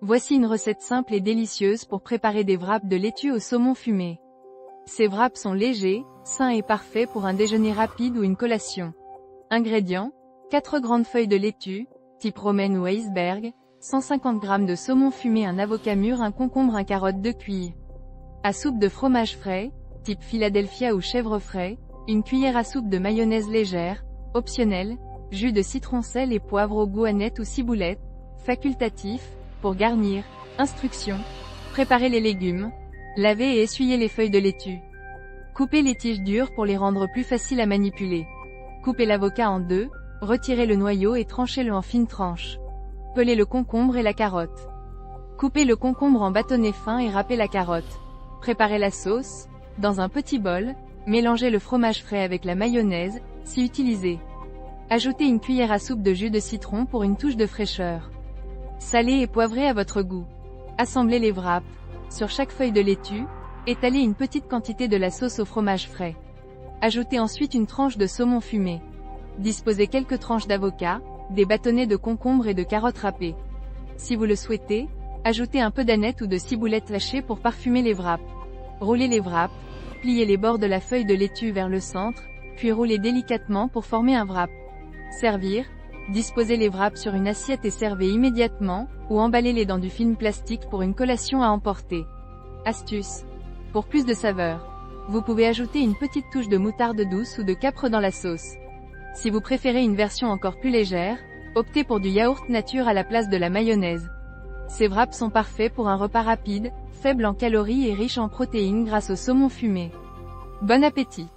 Voici une recette simple et délicieuse pour préparer des wraps de laitue au saumon fumé. Ces wraps sont légers, sains et parfaits pour un déjeuner rapide ou une collation. Ingrédients: 4 grandes feuilles de laitue, type romaine ou iceberg, 150 g de saumon fumé, un avocat mûr, un concombre, un carotte, 2 cuillères à soupe de fromage frais, type Philadelphia ou chèvre frais, une cuillère à soupe de mayonnaise légère, optionnelle, jus de citron, sel et poivre au goût, aneth ou ciboulette, facultatif. Pour garnir, instructions: préparez les légumes, lavez et essuyez les feuilles de laitue. Coupez les tiges dures pour les rendre plus faciles à manipuler. Coupez l'avocat en deux, retirez le noyau et tranchez-le en fines tranches. Pelez le concombre et la carotte. Coupez le concombre en bâtonnets fins et râpez la carotte. Préparez la sauce. Dans un petit bol, mélangez le fromage frais avec la mayonnaise, si utilisé. Ajoutez une cuillère à soupe de jus de citron pour une touche de fraîcheur. Salez et poivrez à votre goût. Assemblez les wraps. Sur chaque feuille de laitue, étalez une petite quantité de la sauce au fromage frais. Ajoutez ensuite une tranche de saumon fumé. Disposez quelques tranches d'avocat, des bâtonnets de concombre et de carottes râpées. Si vous le souhaitez, ajoutez un peu d'aneth ou de ciboulette hachée pour parfumer les wraps. Roulez les wraps, pliez les bords de la feuille de laitue vers le centre, puis roulez délicatement pour former un wrap. Servir: disposez les wraps sur une assiette et servez immédiatement, ou emballez-les dans du film plastique pour une collation à emporter. Astuce: pour plus de saveur, vous pouvez ajouter une petite touche de moutarde douce ou de capre dans la sauce. Si vous préférez une version encore plus légère, optez pour du yaourt nature à la place de la mayonnaise. Ces wraps sont parfaits pour un repas rapide, faible en calories et riche en protéines grâce au saumon fumé. Bon appétit!